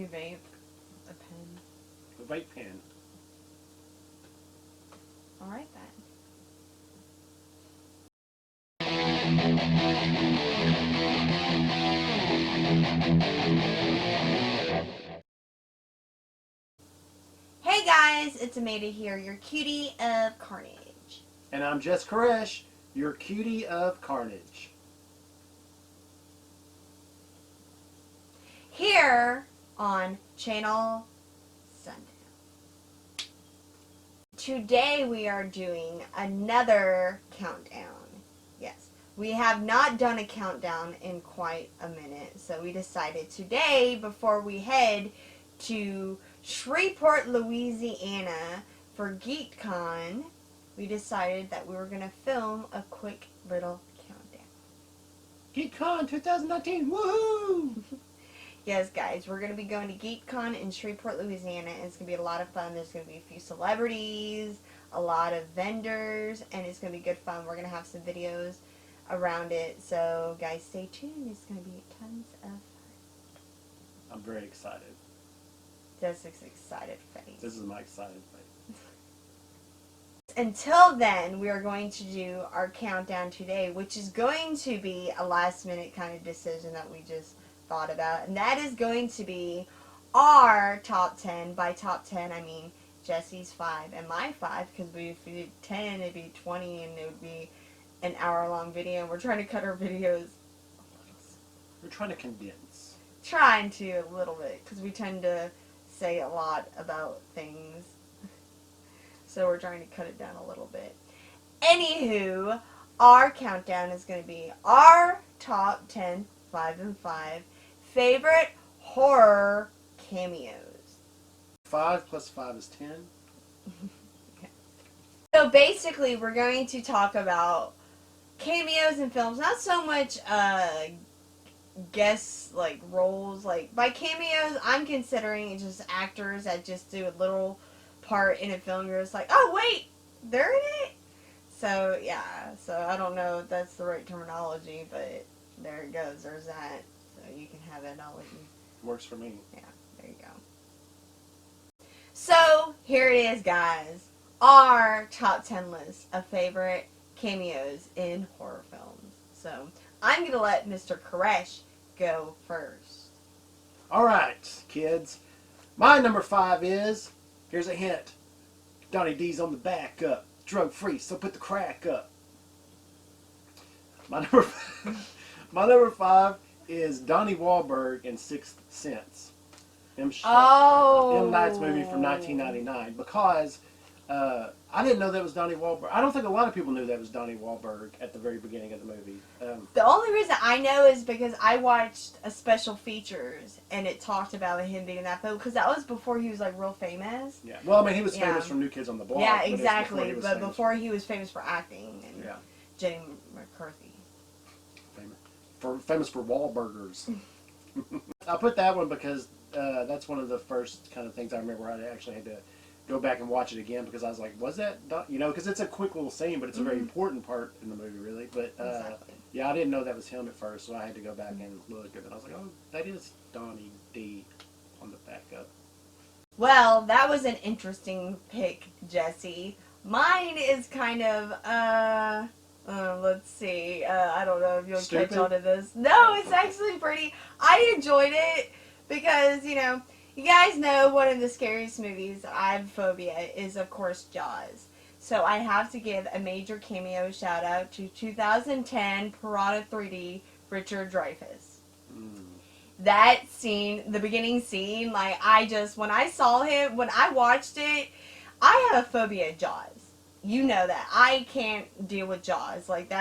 new vape. A pen. A vape pen. Alright then. Hey guys, it's Amanda here, your cutie of Carnage. And I'm JESS KORESH, your cutie of Carnage. Here on ChannelSundown. Today we are doing another countdown. Yes, we have not done a countdown in quite a minute, so we decided today, before we head to Shreveport, Louisiana for GeekCon, we decided that we were going to film a quick little countdown. GeekCon 2019, woohoo! Yes, guys, we're going to be going to GeekCon in Shreveport, Louisiana, and it's going to be a lot of fun. There's going to be a few celebrities, a lot of vendors, and it's going to be good fun. We're going to have some videos around it, so guys, stay tuned. It's going to be tons of fun. I'm very excited. This is excited face. This is my excited face. Until then, we are going to do our countdown today, which is going to be a last-minute kind of decision that we just thought about, and that is going to be our top 10. By top 10, I mean Jesse's 5 and my 5, because if we did 10, it'd be 20, and it would be an hour-long video, and we're trying to cut our videos We're trying to condense. Trying to a little bit, because we tend to say a lot about things. So we're trying to cut it down a little bit. Anywho, our countdown is going to be our top 10, 5 and 5, favorite horror cameos. 5 plus 5 is 10. Okay. So basically, we're going to talk about cameos in films, not so much guest like roles. Like by cameos, I'm considering just actors that just do a little part in a film. You're just like, oh wait, they're in it. So yeah, so I don't know if that's the right terminology, but there it goes. There's that. So you can have it. I'll let you. Works for me. Yeah, there you go. So here it is, guys. Our top 10 list of favorite cameos in horror films. So I'm going to let Mr. Koresh go first. Alright, kids. My number 5 is, here's a hint, Donnie D's on the back up. Drug free, so put the crack up. My number 5 is Donnie Wahlberg in Sixth Sense. M. Night's movie from 1999. Because I didn't know that was Donnie Wahlberg. I don't think a lot of people knew that was Donnie Wahlberg at the very beginning of the movie. The only reason I know is because I watched a special features and it talked about him being in that film, because that was before he was like real famous. Yeah. Well, I mean, he was famous from New Kids on the Block. Yeah, exactly. But before he was famous for acting and Jenny McCarthy. Famous for Wahlburgers. I put that one because that's one of the first kind of things I remember. I actually had to go back and watch it again because I was like, was that, you know, because it's a quick little scene, but it's a very important part in the movie, really. But Exactly. yeah, I didn't know that was him at first, so I had to go back and look, and I was like, oh, that is Donnie D on the backup. Well, that was an interesting pick, Jesse. Mine is kind of, let's see, I don't know if you'll catch on to this. No, it's actually pretty, I enjoyed it because, you know, you guys know one of the scariest movies I have phobia is, of course, Jaws. So I have to give a major cameo shout out to 2010 Piranha 3D Richard Dreyfuss. That scene, the beginning scene, like when I saw him, when I watched it, I have a phobia of Jaws. You know that. I can't deal with Jaws. Like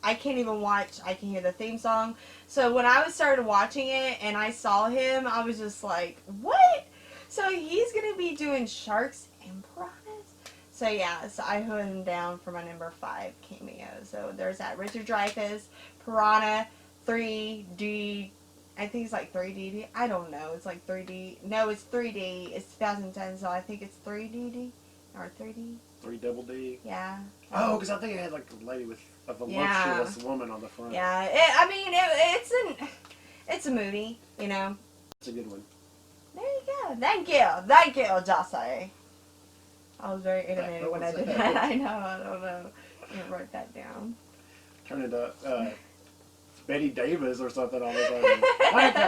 I can't even watch, I can hear the theme song. So when I started watching it and I saw him, I was just like, what? So he's going to be doing sharks and piranhas? So yeah, so I put him down for my number 5 cameo. So there's that Richard Dreyfuss, Piranha 3D, I think it's like 3D, I don't know, it's like 3D, no, it's 3D, it's 2010, so I think it's 3D, or 3D. 3 double D. Yeah. Oh, because I think it had like a lady with a voluptuous woman on the front. Yeah, it's a movie, you know. It's a good one. Thank you, Jesse. I was very animated when I did that. I know, I don't know. I'm gonna write that down. Turn into Betty Davis or something on his own. Thank you.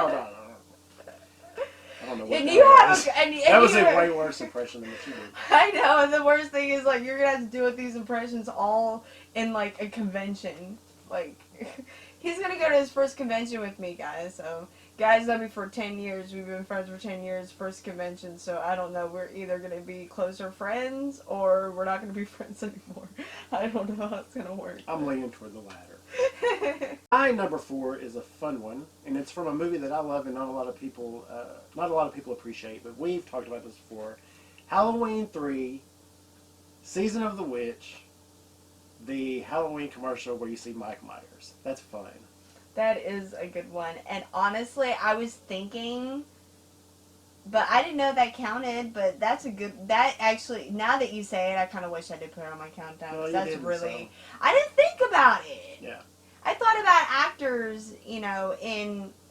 I don't know what and that you have was. and That was you a way worse impression than what you did. I know, and the worst thing is, like, you're gonna have to deal with these impressions all in, like, a convention. Like, he's gonna go to his first convention with me, guys, so... Guys known me for 10 years. We've been friends for 10 years, first convention, so I don't know. We're either gonna be closer friends, or we're not gonna be friends anymore. I don't know how it's gonna work. I'm leaning toward the latter. My number 4 is a fun one, and it's from a movie that I love and not a lot of people appreciate, but we've talked about this before. Halloween 3, Season of the Witch, the Halloween commercial where you see Mike Myers. That's fun. That is a good one. And honestly, I was thinking, but I didn't know that counted, but that's a good, that actually, now that you say it, I kind of wish I did put it on my countdown. Well, That's didn't, really, I didn't think about it. Yeah. I thought about actors, you know,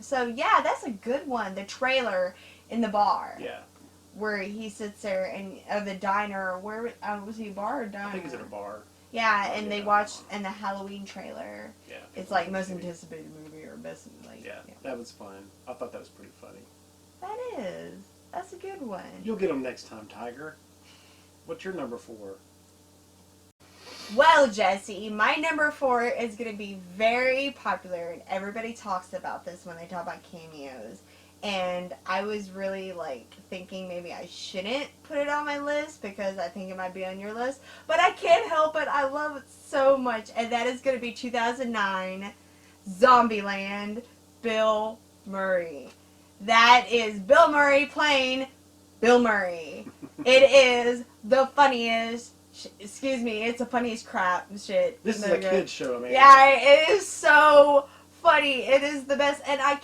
so yeah, that's a good one. The trailer in the bar. Yeah. Where he sits there and, the diner, where, was he a bar or diner? I think he's at a bar. Yeah, and they watched in the Halloween trailer. Yeah. It's like most anticipated movie or best, like. Yeah, that was fun. I thought that was pretty funny. That is. That's a good one. You'll get them next time, Tiger. What's your number 4? Well, Jesse, my number 4 is going to be very popular, and everybody talks about this when they talk about cameos. And I was really, like, thinking maybe I shouldn't put it on my list because I think it might be on your list. But I can't help it. I love it so much. And that is going to be 2009 Zombieland, Bill Murray. That is Bill Murray playing Bill Murray. It is the funniest, excuse me, it's the funniest crap shit. This is a kid's show, man. Yeah, it is so funny. It is the best, and I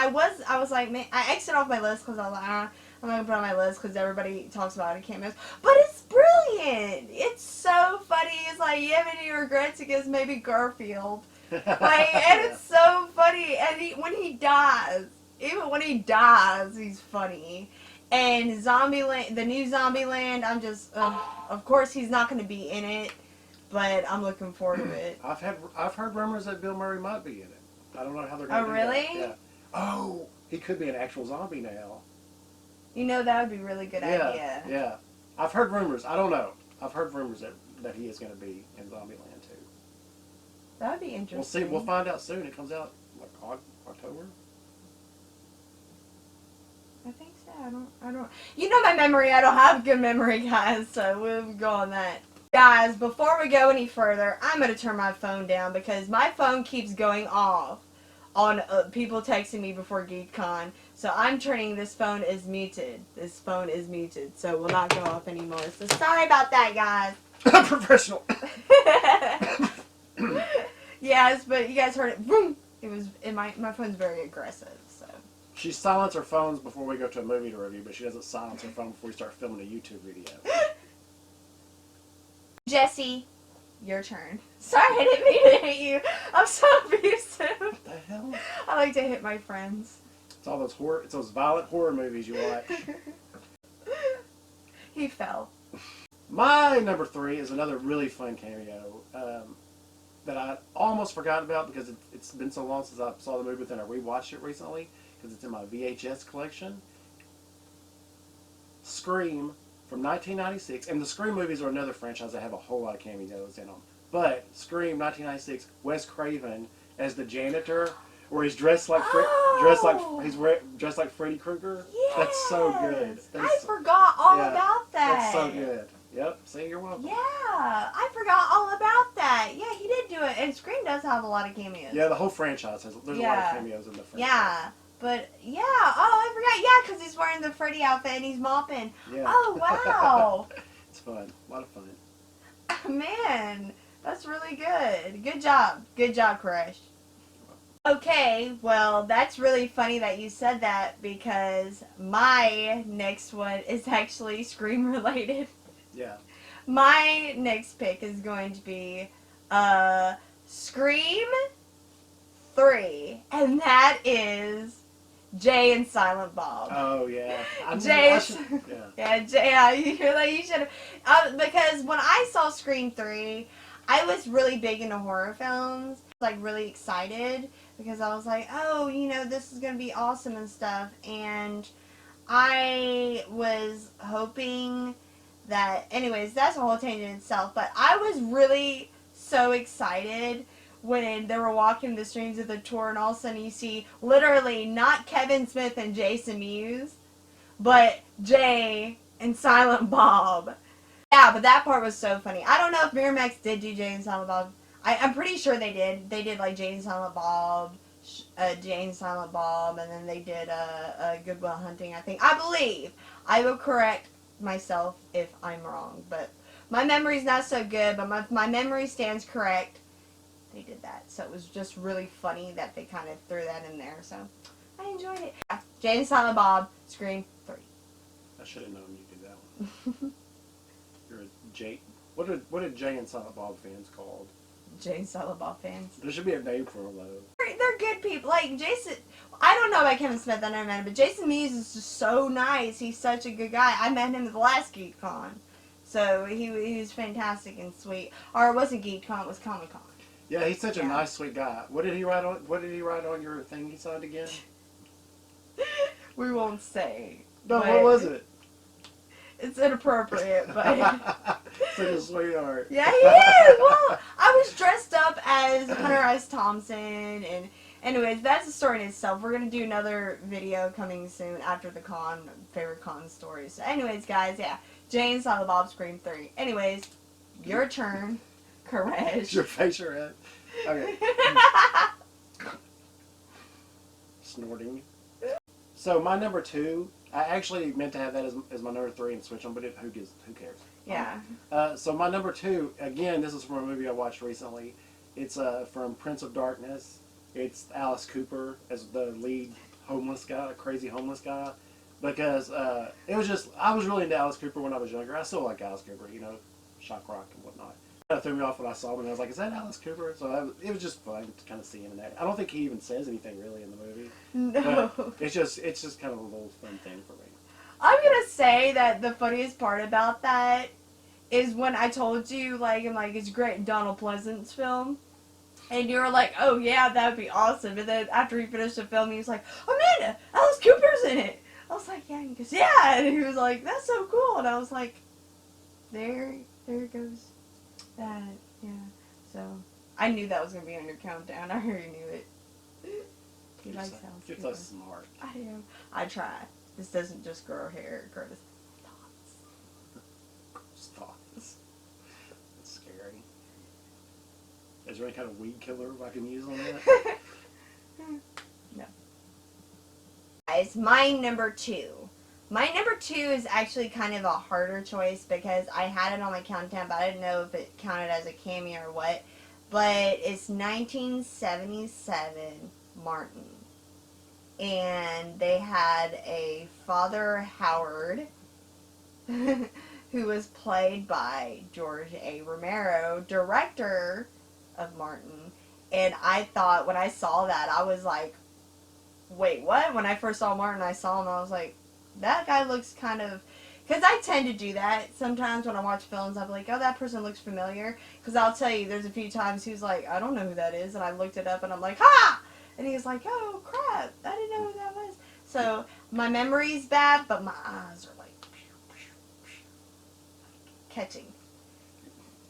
was like, man, I exited off my list because I was like, I'm not gonna put it on my list because everybody talks about it in cameos, but it's brilliant. It's so funny. It's like, you have any regrets against maybe Garfield? Like, and it's so funny. And when he dies, even when he dies, he's funny. And Zombieland, the new Zombieland, I'm just, of course he's not going to be in it, but I'm looking forward to it. I've heard rumors that Bill Murray might be in it. I don't know how they're going to do really? that. Yeah. Oh, he could be an actual zombie now. You know, that would be a really good idea. Yeah. I've heard rumors. I don't know. I've heard rumors that he is going to be in Zombieland too. That would be interesting. We'll see. We'll find out soon. It comes out like October. I think so. I don't. You know my memory. I don't have good memory, guys. So we'll go on that. Guys, before we go any further, I'm going to turn my phone down because my phone keeps going off on people texting me before GeekCon. So I'm turning this phone is muted. This phone is muted, so it will not go off anymore. So sorry about that, guys. Professional. Yes, but you guys heard it. Boom. It was. My phone's very aggressive. So. She silences her phones before we go to a movie to review, but she doesn't silence her phone before we start filming a YouTube video. Jesse, your turn. Sorry, I didn't mean to hit you. I'm so abusive. What the hell? I like to hit my friends. It's all those it's those violent horror movies you watch. He fell. My number 3 is another really fun cameo that I almost forgot about because it's been so long since I saw the movie, but then I rewatched it recently because it's in my VHS collection. Scream from 1996, and the Scream movies are another franchise that have a whole lot of cameos in them. But Scream 1996, Wes Craven as the janitor, where he's dressed like dressed like Freddy Krueger. Yes. That's so good. I forgot all about that. That's so good. Yep. See, you're welcome. Yeah, I forgot all about that. Yeah, he did do it, and Scream does have a lot of cameos. Yeah, the whole franchise has. There's a lot of cameos in the franchise. Yeah. But, yeah, I forgot, yeah, because he's wearing the Freddy outfit and he's mopping. Yeah. Oh, wow. It's fun. A lot of fun. Man, that's really good. Good job. Good job, Koresh. Okay, well, that's really funny that you said that because my next one is actually Scream related. Yeah. My next pick is going to be Scream 3, and that is Jay and Silent Bob. Oh yeah. Jay. Yeah. Jay. Yeah, you should have. Because when I saw Scream 3, I was really big into horror films. Like really excited because I was like, oh, this is gonna be awesome and stuff. And I was hoping that, anyways, that's a whole tangent in itself. But I was really so excited when they were walking the streets of the tour, and all of a sudden you see literally not Kevin Smith and Jason Mewes, but Jay and Silent Bob. Yeah, but that part was so funny. I don't know if Miramax did do Jay and Silent Bob. I'm pretty sure they did. They did like Jay and Silent Bob, Jay and Silent Bob, and then they did Good Will Hunting, I think. I believe. I will correct myself if I'm wrong, but my memory's not so good, but my memory stands correct. They did that, so it was just really funny that they kind of threw that in there, so I enjoyed it. Yeah. Jay and Silent Bob, Scream 3. I should have known you did that one. You're a Jay. What are Jay and Silent Bob fans called? Jay and Silent Bob fans. There should be a name for them though. They're good people. Like Jason, I don't know about Kevin Smith. I never met him, but Jason Mewes is just so nice. He's such a good guy. I met him at the last GeekCon, so he was fantastic and sweet. Or it wasn't GeekCon, it was Comic Con. Yeah, he's such a nice, sweet guy. What did he write on your thing he signed again? We won't say. No, what was it? It's inappropriate, but such a sweetheart. Yeah, he is. Well, I was dressed up as Hunter S. Thompson, and anyways, that's a story in itself. We're gonna do another video coming soon after the con, favorite con stories. So anyways, guys, yeah, Jay and Silent Bob Scream 3. Anyways, your turn, Koresh. Your facial red. Okay. Snorting. So my number 2, I actually meant to have that as my number 3 and switch them, but who cares? Yeah. So my number 2, again, this is from a movie I watched recently. It's from Prince of Darkness. It's Alice Cooper as the lead homeless guy, crazy homeless guy. Because it was just, I was really into Alice Cooper when I was younger. I still like Alice Cooper, shock rock and whatnot. It threw me off when I saw him, and I was like, is that Alice Cooper? So it was just fun to kind of see him in that. I don't think he even says anything really in the movie. No. But it's just kind of a little fun thing for me. I'm gonna say that the funniest part about that is when I told you, it's a great Donald Pleasance film. And you were like, oh yeah, that would be awesome. And then after he finished the film, he was like, Amanda, Alice Cooper's in it. I was like, yeah. And he goes, yeah. And he was like, that's so cool. And I was like, there goes that. Yeah. So I knew that was going to be on your countdown. I already knew it. He likes Alice Cooper. You're so smart. I am. I try. This doesn't just grow hair. It grows thoughts. Thoughts. That's scary. Is there any kind of weed killer I can use on that? No. Guys, my number 2. My number 2 is actually kind of a harder choice because I had it on my countdown, but I didn't know if it counted as a cameo or what. But it's 1977 Martin. And they had a Father Howard who was played by George A. Romero, director of Martin. And I thought, when I saw that, I was like, wait, what? When I first saw Martin, I saw him, I was like, that guy looks kind of... Because I tend to do that. Sometimes when I watch films, I'll be like, oh, that person looks familiar. Because I'll tell you, there's a few times he's like, I don't know who that is. And I looked it up, and I'm like, ha! And he's like, oh, crap. I didn't know who that was. So, my memory's bad, but my eyes are like... catching.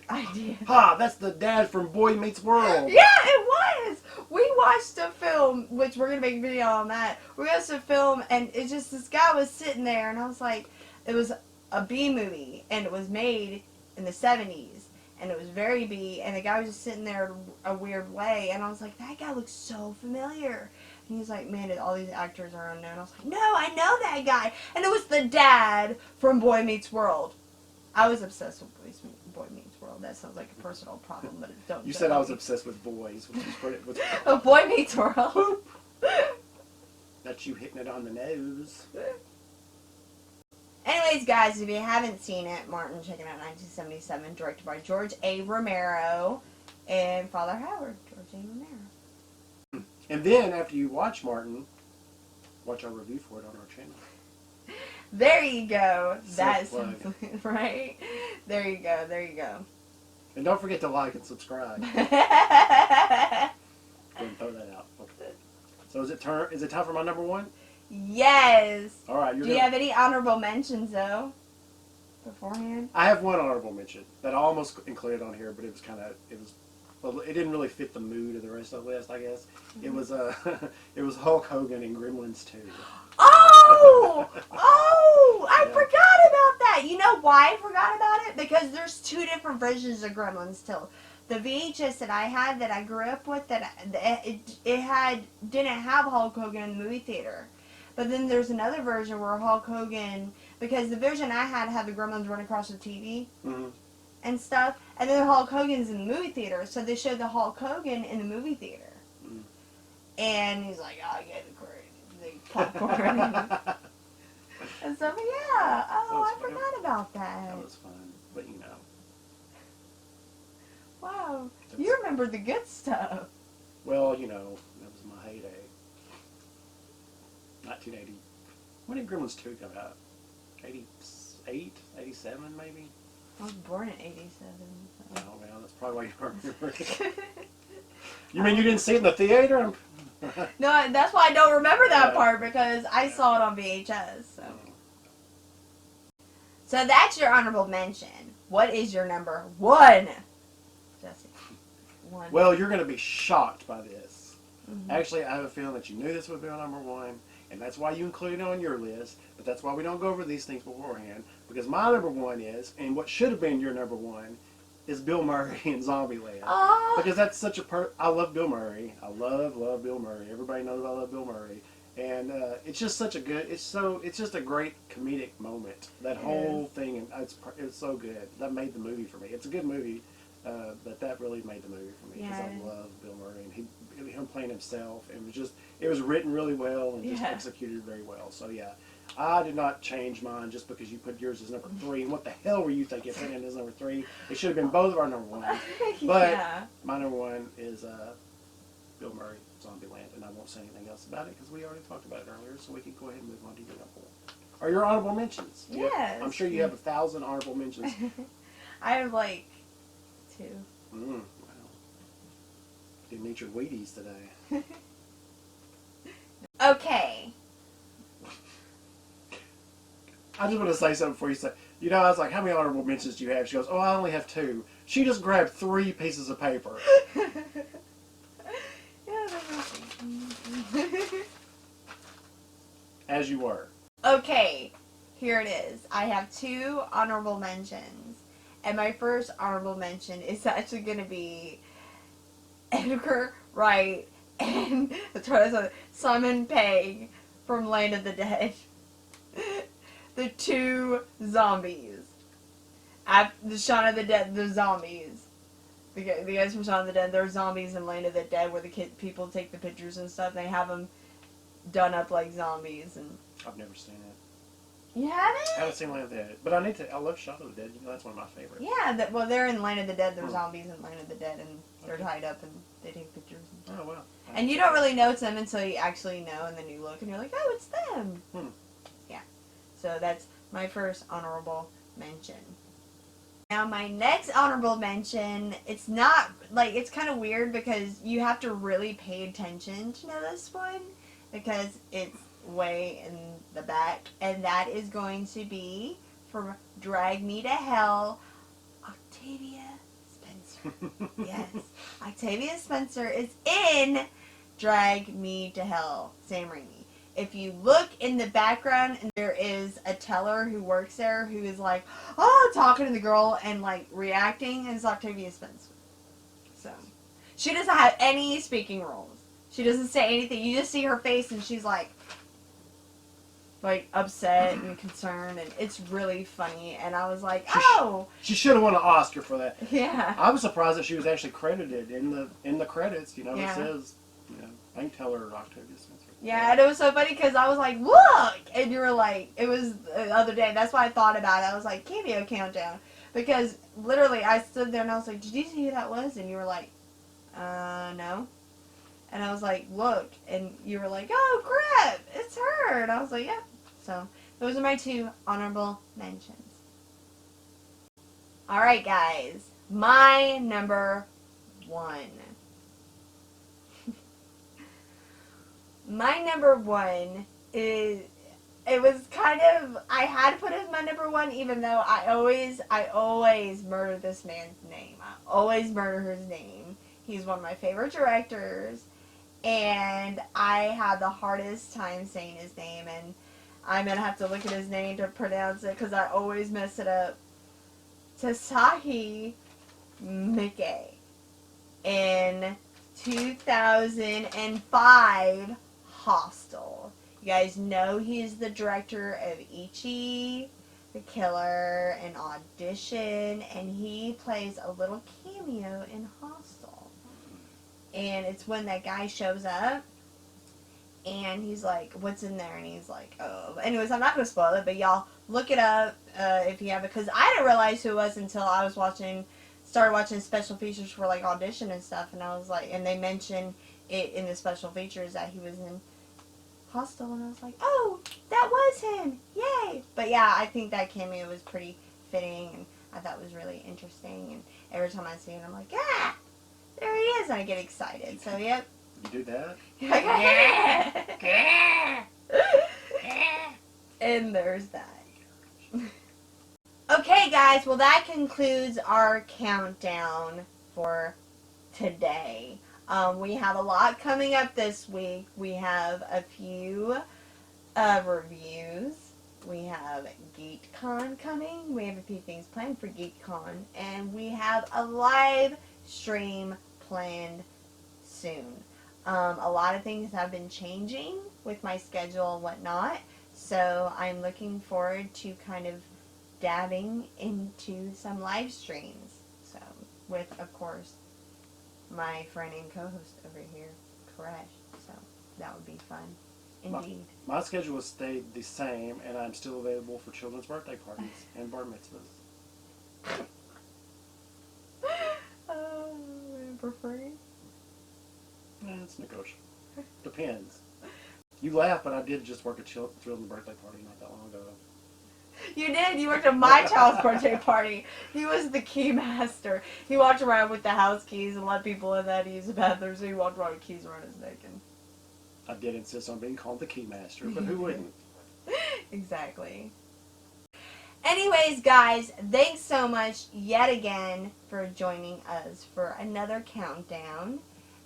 Idea. Ha! That's the dad from Boy Meets World. Yeah, it was. We watched a film, which we're gonna make a video on that. We watched a film, and it's just this guy was sitting there, and I was like, it was a B movie, and it was made in the 70s, and it was very B, and the guy was just sitting there a weird way, and I was like, that guy looks so familiar. And he's like, man, all these actors are unknown. I was like, no, I know that guy, and it was the dad from Boy Meets World. I was obsessed with Boy Meets World. That sounds like a personal problem, but don't. You said I was obsessed with boys, which is pretty. Oh, Boy Meets World. That's you hitting it on the nose. Anyways, guys, if you haven't seen it, Martin, check it out. 1977, directed by George A. Romero and Father Howard, George A. Romero. And then after you watch Martin, watch our review for it on our channel. There you go. That's Self-plug. right. There you go. There you go. And don't forget to like and subscribe. Go ahead and throw that out. Okay. So is it time for my number one? Yes. All right. Do you have any honorable mentions though? Beforehand. I have one honorable mention that I almost included on here, but it didn't really fit the mood of the rest of the list, I guess. Mm-hmm. It was Hulk Hogan in Gremlins 2. Oh! I forgot about that. You know why I forgot about it? Because there's two different versions of Gremlins 2. The VHS that I had, that I grew up with, didn't have Hulk Hogan in the movie theater. But then there's another version where Hulk Hogan, because the version I had the Gremlins run across the TV and stuff, and then Hulk Hogan's in the movie theater, so they showed the Hulk Hogan in the movie theater. And he's like, oh, I get the popcorn. And so, yeah. Oh, I forgot about that. That was fun, but you know. Wow. You remember the good stuff. Well, you know, that was my heyday. 1980. When did Gremlins 2 come out? 88? 87 maybe? I was born in 87. So. Oh, well, that's probably why you don't remember it. You mean you didn't see it in the theater? No, that's why I don't remember that part, because I saw it on VHS. So that's your honorable mention. What is your number one? Jesse. One. Well, you're going to be shocked by this. Actually, I have a feeling that you knew this would be my number one, and that's why you included it on your list, but that's why we don't go over these things beforehand, because my number one is, and what should have been your number one, is Bill Murray in Zombieland. Oh. Because that's such I love Bill Murray. I love Bill Murray. Everybody knows I love Bill Murray. And it's just such a good, it's just a great comedic moment. That whole thing, and it's so good. That made the movie for me. It's a good movie, but that really made the movie for me, because I love Bill Murray, and him playing himself. It was written really well and just executed very well. So yeah, I did not change mine just because you put yours as number 3. And what the hell were you thinking putting it as number 3? It should have been both of our number ones. But my number one is Bill Murray, Zombieland, and I won't say anything else about it because we already talked about it earlier, so we can go ahead and move on to your number one. Or your honorable mentions. Yes. I'm sure you have 1,000 honorable mentions. I have like 2. Wow. Didn't eat your Wheaties today. Okay. I just want to say something before you say, you know, I was like, how many honorable mentions do you have? She goes, oh, I only have 2. She just grabbed 3 pieces of paper. As you were. Okay, here it is. I have 2 honorable mentions. And my first honorable mention is actually going to be Edgar Wright and Simon Pegg from Land of the Dead. The 2 zombies. The Shaun of the Dead, the zombies. The guys from Shaun of the Dead, they're zombies in Land of the Dead, where the people take the pictures and stuff. They have them done up like zombies. And I've never seen it. You haven't? I haven't seen Land of the Dead, but I love Shaun of the Dead. You know, that's one of my favorites. Yeah, well, they're in Land of the Dead. They're zombies in Land of the Dead, and they're tied up, and they take pictures. Oh, wow. And you don't really know it's them until you actually know, and then you look, and you're like, oh, it's them. Yeah. So that's my first honorable mention. Now, my next honorable mention, it's not, like, it's kind of weird because you have to really pay attention to know this one, because it's way in the back, and that is going to be from Drag Me to Hell, Octavia Spencer. Yes, Octavia Spencer is in Drag Me to Hell, Sam Raimi. If you look in the background, and there is a teller who works there who is like, oh, talking to the girl and like reacting, and it's Octavia Spencer. So she doesn't have any speaking roles. She doesn't say anything. You just see her face, and she's like upset and concerned, and it's really funny. And I was like, oh, she should have won an Oscar for that. Yeah. I was surprised that she was actually credited in the credits. You know, it says, you know, bank teller Octavia Spencer. Yeah, and it was so funny because I was like, look, and you were like, it was the other day. That's why I thought about it. I was like, cameo countdown, because literally I stood there and I was like, did you see who that was? And you were like, no. And I was like, look. And you were like, oh, crap, it's her. And I was like, yeah. So those are my 2 honorable mentions. Alright, guys. My number 1. My number 1 is... It was kind of... I had to put it as my number 1, even though I always murder this man's name. I always murder his name. He's one of my favorite directors. And I had the hardest time saying his name. And I'm going to have to look at his name to pronounce it because I always mess it up. Tasahi Miike. In 2005, Hostel. You guys know he is the director of Ichi, The Killer, and Audition, and he plays a little cameo in Hostel. And it's when that guy shows up, and he's like, what's in there? And he's like, oh. Anyways, I'm not going to spoil it, but y'all look it up if you have it, because I didn't realize who it was until I was started watching special features for like Audition and stuff, and I was like, and they mentioned it in the special features that he was in Hostel, and I was like, oh, that was him, yay! But yeah, I think that cameo was pretty fitting, and I thought it was really interesting, and every time I see him, I'm like, ah, there he is, and I get excited, so yep. You do that? And there's that. Okay, guys, well, that concludes our countdown for today. We have a lot coming up this week. We have a few reviews. We have GeekCon coming. We have a few things planned for GeekCon. And we have a live stream planned soon. A lot of things have been changing with my schedule and whatnot. So I'm looking forward to kind of dabbing into some live streams. So, with, of course, my friend and co-host over here, Koresh. So, that would be fun. Indeed. My schedule has stayed the same, and I'm still available for children's birthday parties and bar mitzvahs. For free? It's negotiable. Depends. You laugh, but I did just work a children's birthday party not that long ago. You did. You worked at my child's birthday party. He was the key master. He walked around with the house keys and let people in that to use the bathroom, so he walked around with keys around his neck. And I did insist on being called the key master, but who wouldn't? Exactly. Anyways, guys, thanks so much yet again for joining us for another countdown.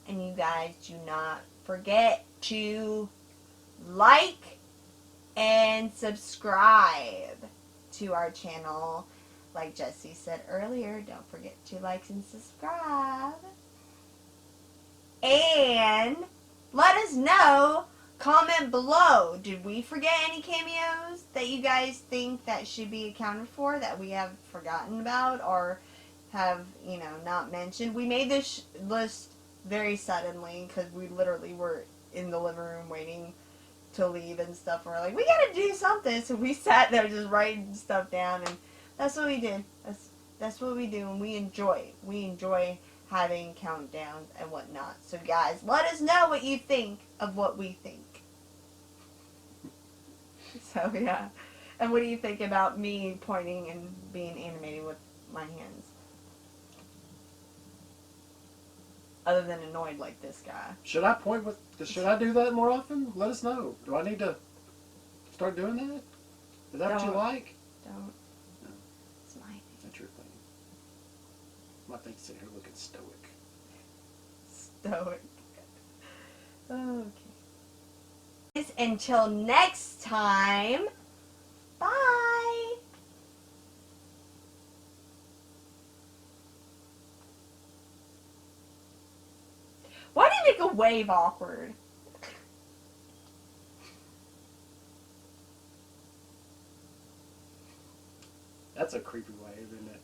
And you guys do not forget to like and subscribe to our channel. Like Jessie said earlier, don't forget to like and subscribe. And let us know, comment below, did we forget any cameos that you guys think that should be accounted for that we have forgotten about or have, you know, not mentioned? We made this list very suddenly because we literally were in the living room waiting to leave and stuff. We're like, we gotta do something, so we sat there just writing stuff down, and that's what we did. That's what we do, and we enjoy having countdowns and whatnot. So guys, let us know what you think of what we think. So yeah, and what do you think about me pointing and being animated with my hands? Other than annoyed like this guy. Should I point with? Should I do that more often? Let us know. Do I need to start doing that? Is that what you like? Don't. No. It's my thing. That's your thing. My thing's sitting here looking stoic. Stoic. Okay. Until next time. Bye. Why do you make a wave awkward? That's a creepy wave, isn't it?